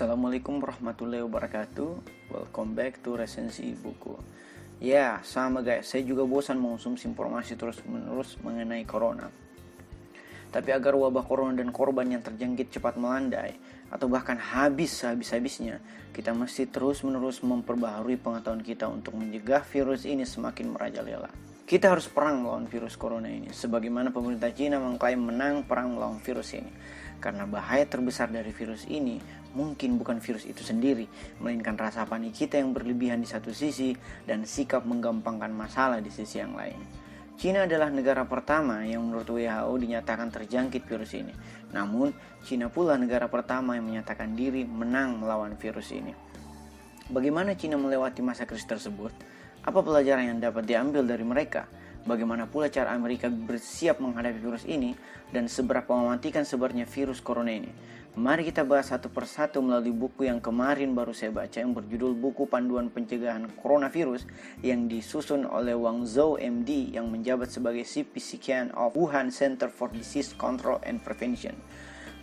Assalamualaikum warahmatullahi wabarakatuh. Welcome back to resensi buku. Ya, sama guys, saya juga bosan mengonsumsi informasi terus-menerus mengenai corona. Tapi agar wabah corona dan korban yang terjangkit cepat melandai, atau bahkan habis-habisnya, kita mesti terus-menerus memperbaharui pengetahuan kita untuk mencegah virus ini semakin merajalela. Kita harus perang melawan virus corona ini, sebagaimana pemerintah Cina mengklaim menang perang melawan virus ini. Karena bahaya terbesar dari virus ini mungkin bukan virus itu sendiri, melainkan rasa panik kita yang berlebihan di satu sisi dan sikap menggampangkan masalah di sisi yang lain. Cina adalah negara pertama yang menurut WHO dinyatakan terjangkit virus ini. Namun, Cina pula negara pertama yang menyatakan diri menang melawan virus ini. Bagaimana Cina melewati masa krisis tersebut? Apa pelajaran yang dapat diambil dari mereka? Bagaimana pula cara Amerika bersiap menghadapi virus ini dan seberapa mematikan sebarnya virus corona ini? Mari kita bahas satu persatu melalui buku yang kemarin baru saya baca yang berjudul Buku Panduan Pencegahan Coronavirus yang disusun oleh Wang Zhou MD yang menjabat sebagai CPCN of Wuhan Center for Disease Control and Prevention.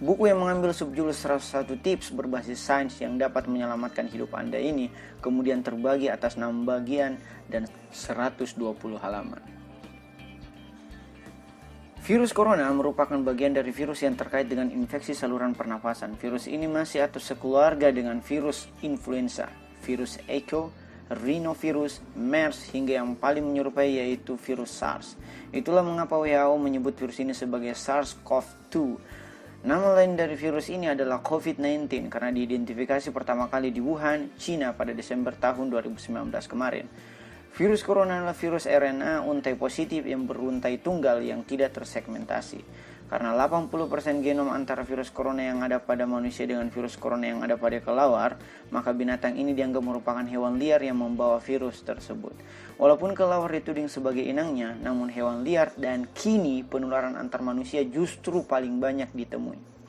Buku yang mengambil subjudul 101 tips berbasis sains yang dapat menyelamatkan hidup Anda ini kemudian terbagi atas 6 bagian dan 120 halaman. Virus corona merupakan bagian dari virus yang terkait dengan infeksi saluran pernafasan. Virus ini masih atau sekeluarga dengan virus influenza, virus Echo, rhinovirus, MERS, hingga yang paling menyerupai yaitu virus SARS. Itulah mengapa WHO menyebut virus ini sebagai SARS-CoV-2. Nama lain dari virus ini adalah COVID-19 karena diidentifikasi pertama kali di Wuhan, China pada Desember tahun 2019 kemarin. Virus corona adalah virus RNA untai positif yang beruntai tunggal yang tidak tersegmentasi. Karena 80% genom antara virus corona yang ada pada manusia dengan virus corona yang ada pada kelelawar, maka binatang ini dianggap merupakan hewan liar yang membawa virus tersebut. Walaupun kelelawar dituding sebagai inangnya, namun hewan liar dan kini penularan antar manusia justru paling banyak ditemui.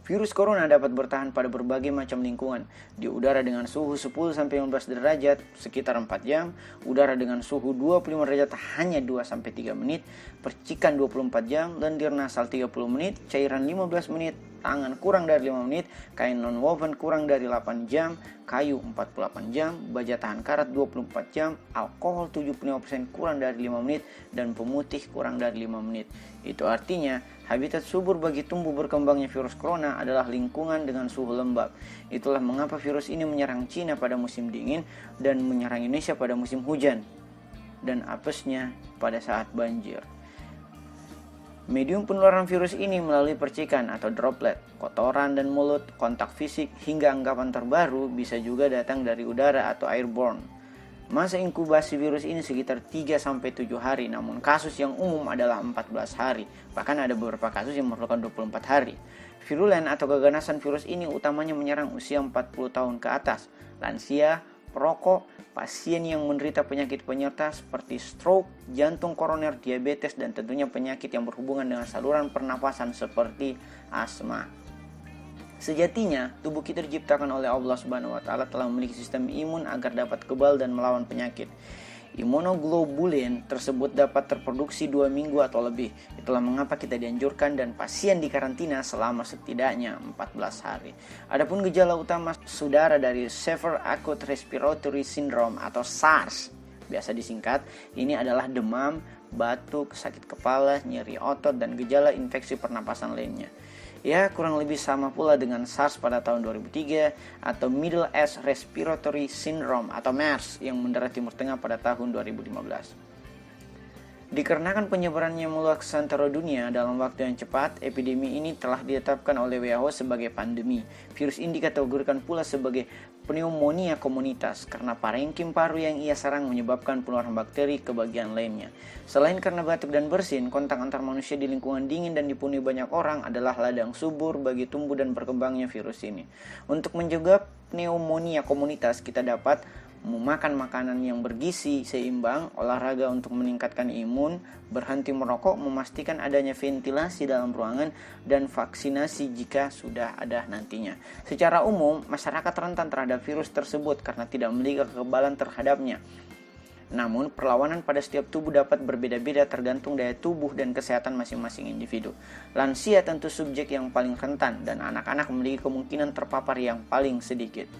Virus corona dapat bertahan pada berbagai macam lingkungan. Di udara dengan suhu 10-15 derajat sekitar 4 jam, udara dengan suhu 25 derajat hanya 2-3 menit, percikan 24 jam, lendir nasal 30 menit, cairan 15 menit, tangan kurang dari 5 menit, kain non-woven kurang dari 8 jam, kayu 48 jam, baja tahan karat 24 jam, alkohol 75% kurang dari 5 menit, dan pemutih kurang dari 5 menit. Itu artinya, habitat subur bagi tumbuh berkembangnya virus corona adalah lingkungan dengan suhu lembab. Itulah mengapa virus ini menyerang Cina pada musim dingin dan menyerang Indonesia pada musim hujan, dan apesnya pada saat banjir. Medium penularan virus ini melalui percikan atau droplet, kotoran dan mulut, kontak fisik, hingga anggapan terbaru bisa juga datang dari udara atau airborne. Masa inkubasi virus ini sekitar 3-7 hari, namun kasus yang umum adalah 14 hari. Bahkan ada beberapa kasus yang memerlukan 24 hari. Virulen atau keganasan virus ini utamanya menyerang usia 40 tahun ke atas, lansia, perokok, pasien yang menderita penyakit penyerta seperti stroke, jantung koroner, diabetes, dan tentunya penyakit yang berhubungan dengan saluran pernafasan seperti asma. Sejatinya, tubuh kita diciptakan oleh Allah Subhanahu wa Ta'ala telah memiliki sistem imun agar dapat kebal dan melawan penyakit. Imunoglobulin tersebut dapat terproduksi 2 minggu atau lebih. Itulah mengapa kita dianjurkan dan pasien dikarantina selama setidaknya 14 hari. Adapun gejala utama saudara dari Severe Acute Respiratory Syndrome atau SARS, biasa disingkat, ini adalah demam, batuk, sakit kepala, nyeri otot, dan gejala infeksi pernapasan lainnya. Ya, kurang lebih sama pula dengan SARS pada tahun 2003 atau Middle East Respiratory Syndrome atau MERS yang mendarat Timur Tengah pada tahun 2015. Dikarenakan penyebarannya meluas seantero dunia dalam waktu yang cepat, epidemi ini telah ditetapkan oleh WHO sebagai pandemi. Virus ini dikategorikan pula sebagai pneumonia komunitas karena parenkim paru yang ia serang menyebabkan penularan bakteri ke bagian lainnya. Selain karena batuk dan bersin, kontak antar manusia di lingkungan dingin dan dipenuhi banyak orang adalah ladang subur bagi tumbuh dan berkembangnya virus ini. Untuk mencegah pneumonia komunitas, kita dapat memakan makanan yang bergizi seimbang, olahraga untuk meningkatkan imun, berhenti merokok, memastikan adanya ventilasi dalam ruangan, dan vaksinasi jika sudah ada nantinya. Secara umum, masyarakat rentan terhadap virus tersebut karena tidak memiliki kekebalan terhadapnya. Namun, perlawanan pada setiap tubuh dapat berbeda-beda tergantung daya tubuh dan kesehatan masing-masing individu. Lansia tentu subjek yang paling rentan dan anak-anak memiliki kemungkinan terpapar yang paling sedikit.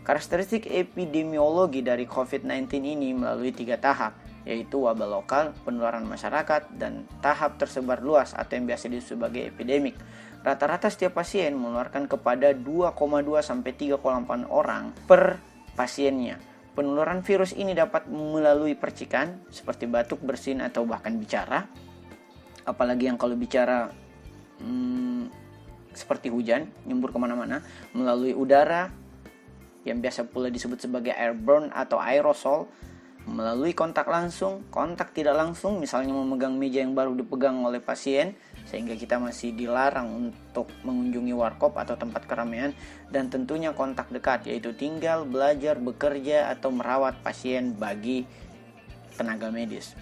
Karakteristik epidemiologi dari COVID-19 ini melalui 3 tahap, yaitu wabah lokal, penularan masyarakat, dan tahap tersebar luas atau yang biasa disebut sebagai epidemik. Rata-rata setiap pasien menularkan kepada 2,2 sampai 3,8 orang per pasiennya. Penularan virus ini dapat melalui percikan seperti batuk, bersin, atau bahkan bicara. Apalagi yang kalau bicara seperti hujan, nyembur kemana-mana, melalui udara yang biasa pula disebut sebagai airborne atau aerosol, melalui kontak langsung, kontak tidak langsung, misalnya memegang meja yang baru dipegang oleh pasien, sehingga kita masih dilarang untuk mengunjungi warkop atau tempat keramaian, dan tentunya kontak dekat, yaitu tinggal, belajar, bekerja, atau merawat pasien bagi tenaga medis.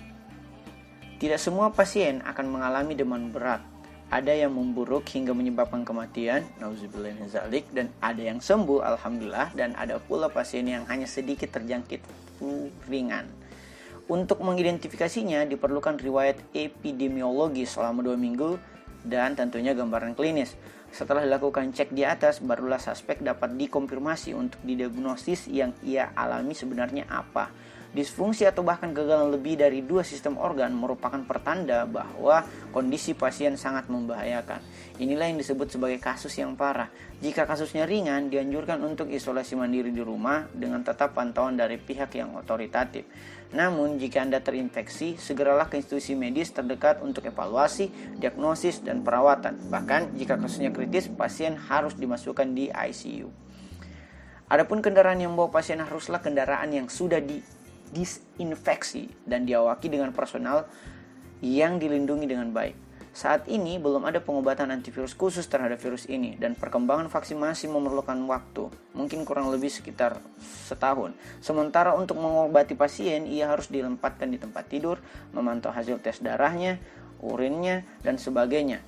Tidak semua pasien akan mengalami demam berat. Ada yang memburuk hingga menyebabkan kematian, nauzubillah min dzalik, dan ada yang sembuh, alhamdulillah, dan ada pula pasien yang hanya sedikit terjangkit flu ringan. Untuk mengidentifikasinya diperlukan riwayat epidemiologi selama 2 minggu dan tentunya gambaran klinis. Setelah dilakukan cek di atas, barulah suspek dapat dikonfirmasi untuk didiagnosis yang ia alami sebenarnya apa. Disfungsi atau bahkan kegagalan lebih dari 2 sistem organ merupakan pertanda bahwa kondisi pasien sangat membahayakan. Inilah yang disebut sebagai kasus yang parah. Jika kasusnya ringan, dianjurkan untuk isolasi mandiri di rumah dengan tetap pantauan dari pihak yang otoritatif. Namun, jika Anda terinfeksi, segeralah ke institusi medis terdekat untuk evaluasi, diagnosis, dan perawatan. Bahkan, jika kasusnya kritis, pasien harus dimasukkan di ICU. Adapun kendaraan yang membawa pasien haruslah kendaraan yang sudah disinfeksi dan diawaki dengan personal yang dilindungi dengan baik. Saat ini belum ada pengobatan antivirus khusus terhadap virus ini dan perkembangan vaksin masih memerlukan waktu, mungkin kurang lebih sekitar setahun. Sementara untuk mengobati pasien, ia harus dilempatkan di tempat tidur, memantau hasil tes darahnya, urinnya, dan sebagainya.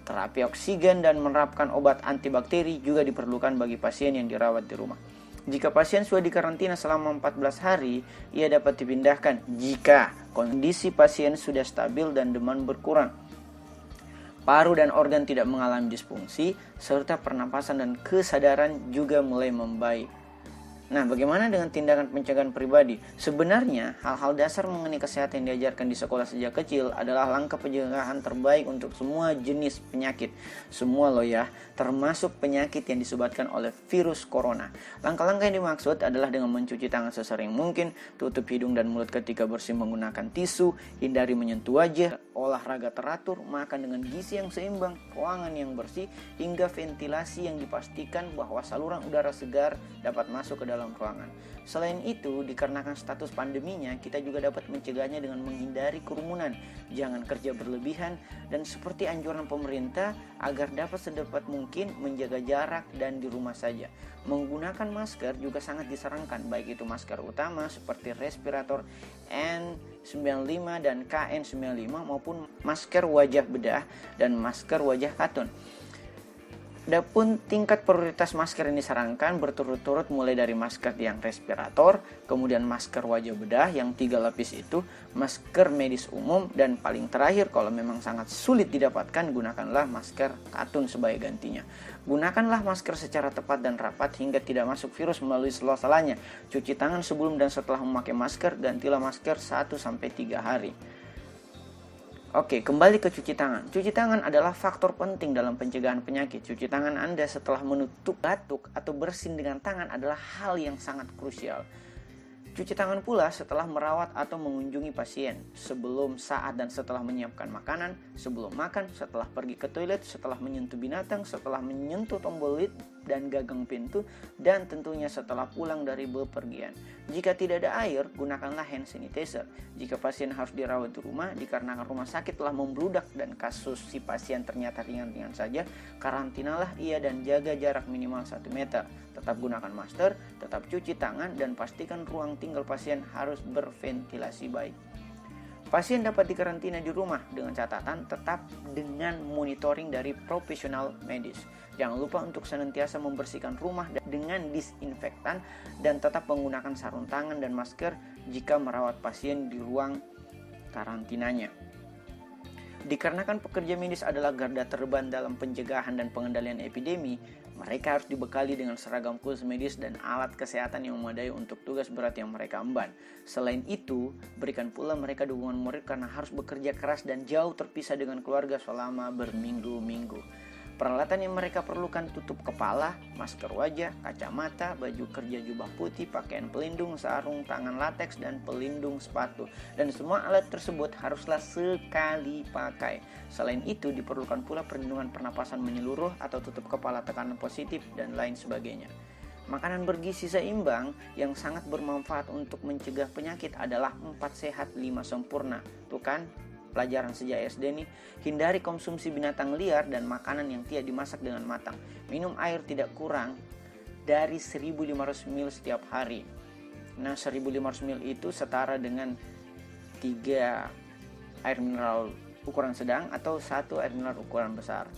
Terapi oksigen dan menerapkan obat antibakteri juga diperlukan bagi pasien yang dirawat di rumah. Jika pasien sudah dikarantina selama 14 hari, ia dapat dipindahkan jika kondisi pasien sudah stabil dan demam berkurang, paru dan organ tidak mengalami disfungsi, serta pernapasan dan kesadaran juga mulai membaik. Nah, bagaimana dengan tindakan pencegahan pribadi? Sebenarnya, hal-hal dasar mengenai kesehatan yang diajarkan di sekolah sejak kecil adalah langkah pencegahan terbaik untuk semua jenis penyakit. Semua loh ya, termasuk penyakit yang disebabkan oleh virus corona. Langkah-langkah yang dimaksud adalah dengan mencuci tangan sesering mungkin, tutup hidung dan mulut ketika bersih menggunakan tisu, hindari menyentuh wajah, olahraga teratur, makan dengan gizi yang seimbang, ruangan yang bersih, hingga ventilasi yang dipastikan bahwa saluran udara segar dapat masuk ke dalam ruangan. Selain itu, dikarenakan status pandeminya, kita juga dapat mencegahnya dengan menghindari kerumunan, jangan kerja berlebihan, dan seperti anjuran pemerintah agar dapat sedapat mungkin menjaga jarak dan di rumah saja. Menggunakan masker juga sangat disarankan, baik itu masker utama seperti respirator N95 dan KN95 maupun masker wajah bedah dan masker wajah katun. Adapun tingkat prioritas masker yang disarankan berturut-turut mulai dari masker yang respirator, kemudian masker wajah bedah yang 3 lapis itu, masker medis umum, dan paling terakhir kalau memang sangat sulit didapatkan, gunakanlah masker katun sebagai gantinya. Gunakanlah masker secara tepat dan rapat hingga tidak masuk virus melalui sela-selanya. Cuci tangan sebelum dan setelah memakai masker, gantilah masker 1-3 hari. Oke, kembali ke cuci tangan. Cuci tangan adalah faktor penting dalam pencegahan penyakit. Cuci tangan Anda setelah menutup batuk atau bersin dengan tangan adalah hal yang sangat krusial. Cuci tangan pula setelah merawat atau mengunjungi pasien, sebelum, saat, dan setelah menyiapkan makanan, sebelum makan, setelah pergi ke toilet, setelah menyentuh binatang, setelah menyentuh tombol lift dan gagang pintu, dan tentunya setelah pulang dari bepergian. Jika tidak ada air, gunakanlah hand sanitizer. Jika pasien harus dirawat di rumah, dikarenakan rumah sakit telah membludak dan kasus si pasien ternyata ringan-ringan saja, karantinalah ia dan jaga jarak minimal 1 meter. Tetap gunakan masker, tetap cuci tangan, dan pastikan ruang tinggal pasien harus berventilasi baik. Pasien dapat dikarantina di rumah dengan catatan tetap dengan monitoring dari profesional medis. Jangan lupa untuk senantiasa membersihkan rumah dengan disinfektan dan tetap menggunakan sarung tangan dan masker jika merawat pasien di ruang karantinanya. Dikarenakan pekerja medis adalah garda terdepan dalam pencegahan dan pengendalian epidemi, mereka harus dibekali dengan seragam khusus medis dan alat kesehatan yang memadai untuk tugas berat yang mereka emban. Selain itu, berikan pula mereka dukungan moral karena harus bekerja keras dan jauh terpisah dengan keluarga selama berminggu-minggu. Peralatan yang mereka perlukan tutup kepala, masker wajah, kacamata, baju kerja jubah putih, pakaian pelindung, sarung tangan lateks, dan pelindung sepatu. Dan semua alat tersebut haruslah sekali pakai. Selain itu diperlukan pula perlindungan pernapasan menyeluruh atau tutup kepala tekanan positif dan lain sebagainya. Makanan bergizi seimbang yang sangat bermanfaat untuk mencegah penyakit adalah 4 sehat 5 sempurna. Tuh kan? Pelajaran sejak SD nih, hindari konsumsi binatang liar dan makanan yang tidak dimasak dengan matang. Minum air tidak kurang dari 1500 ml setiap hari. Nah, 1500 ml itu setara dengan 3 air mineral ukuran sedang atau 1 air mineral ukuran besar.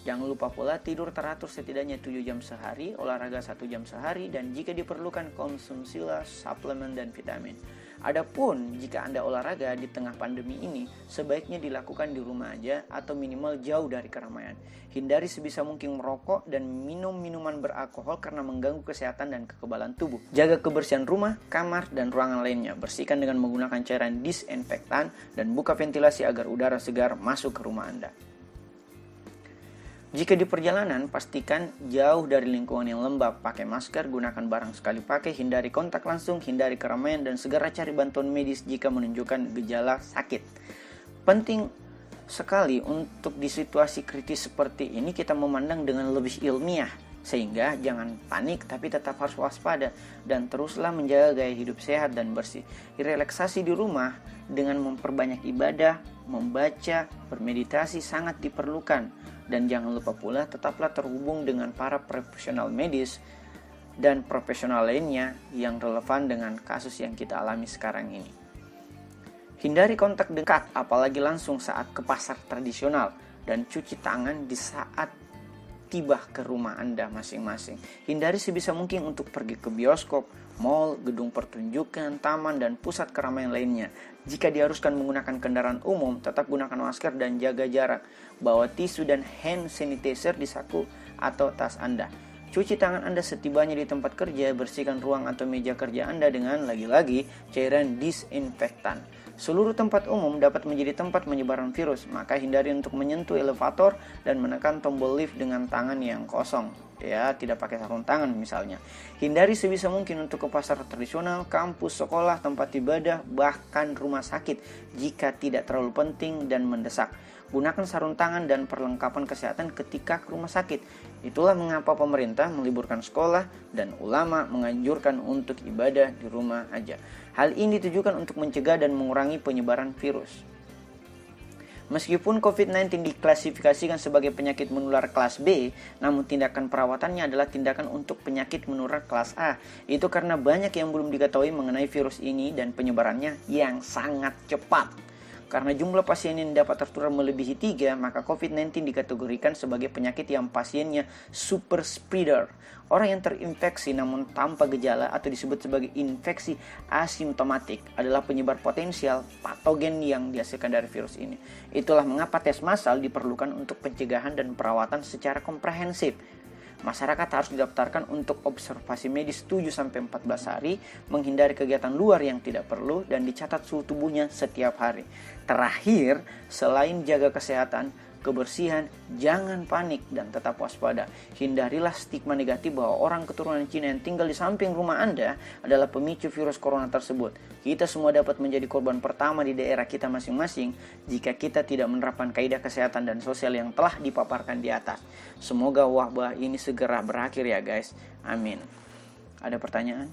Jangan lupa pula tidur teratur setidaknya 7 jam sehari, olahraga 1 jam sehari, dan jika diperlukan konsumsilah suplemen dan vitamin. Adapun jika Anda olahraga di tengah pandemi ini, sebaiknya dilakukan di rumah aja atau minimal jauh dari keramaian. Hindari sebisa mungkin merokok dan minum minuman beralkohol karena mengganggu kesehatan dan kekebalan tubuh. Jaga kebersihan rumah, kamar, dan ruangan lainnya. Bersihkan dengan menggunakan cairan disinfektan dan buka ventilasi agar udara segar masuk ke rumah Anda. Jika di perjalanan, pastikan jauh dari lingkungan yang lembab, pakai masker, gunakan barang sekali pakai, hindari kontak langsung, hindari keramaian, dan segera cari bantuan medis jika menunjukkan gejala sakit. Penting sekali untuk di situasi kritis seperti ini kita memandang dengan lebih ilmiah, sehingga jangan panik tapi tetap harus waspada dan teruslah menjaga gaya hidup sehat dan bersih. Relaksasi di rumah dengan memperbanyak ibadah, membaca, bermeditasi sangat diperlukan. Dan jangan lupa pula tetaplah terhubung dengan para profesional medis dan profesional lainnya yang relevan dengan kasus yang kita alami sekarang ini. Hindari kontak dekat apalagi langsung saat ke pasar tradisional dan cuci tangan di saat tiba ke rumah Anda masing-masing. Hindari sebisa mungkin untuk pergi ke bioskop, mal, gedung pertunjukan, taman, dan pusat keramaian lainnya. Jika diharuskan menggunakan kendaraan umum, tetap gunakan masker dan jaga jarak. Bawa tisu dan hand sanitizer di saku atau tas Anda. Cuci tangan Anda setibanya di tempat kerja, bersihkan ruang atau meja kerja Anda dengan lagi-lagi cairan disinfektan. Seluruh tempat umum dapat menjadi tempat penyebaran virus, maka hindari untuk menyentuh elevator dan menekan tombol lift dengan tangan yang kosong. Ya, tidak pakai sarung tangan misalnya. Hindari sebisa mungkin untuk ke pasar tradisional, kampus, sekolah, tempat ibadah, bahkan rumah sakit jika tidak terlalu penting dan mendesak. Gunakan sarung tangan dan perlengkapan kesehatan ketika ke rumah sakit. Itulah mengapa pemerintah meliburkan sekolah dan ulama menganjurkan untuk ibadah di rumah aja. Hal ini ditujukan untuk mencegah dan mengurangi penyebaran virus. Meskipun COVID-19 diklasifikasikan sebagai penyakit menular kelas B, namun tindakan perawatannya adalah tindakan untuk penyakit menular kelas A. Itu karena banyak yang belum diketahui mengenai virus ini dan penyebarannya yang sangat cepat. Karena jumlah pasien yang dapat tertular melebihi 3, maka COVID-19 dikategorikan sebagai penyakit yang pasiennya super spreader. Orang yang terinfeksi namun tanpa gejala atau disebut sebagai infeksi asimptomatik adalah penyebar potensial patogen yang dihasilkan dari virus ini. Itulah mengapa tes massal diperlukan untuk pencegahan dan perawatan secara komprehensif. Masyarakat harus didaftarkan untuk observasi medis 7-14 hari, menghindari kegiatan luar yang tidak perlu, dan dicatat suhu tubuhnya setiap hari. Terakhir, selain jaga kesehatan, kebersihan, jangan panik dan tetap waspada. Hindarilah stigma negatif bahwa orang keturunan Cina yang tinggal di samping rumah Anda adalah pemicu virus corona tersebut. Kita semua dapat menjadi korban pertama di daerah kita masing-masing jika kita tidak menerapkan kaidah kesehatan dan sosial yang telah dipaparkan di atas. Semoga wabah ini segera berakhir ya guys. Amin. Ada pertanyaan?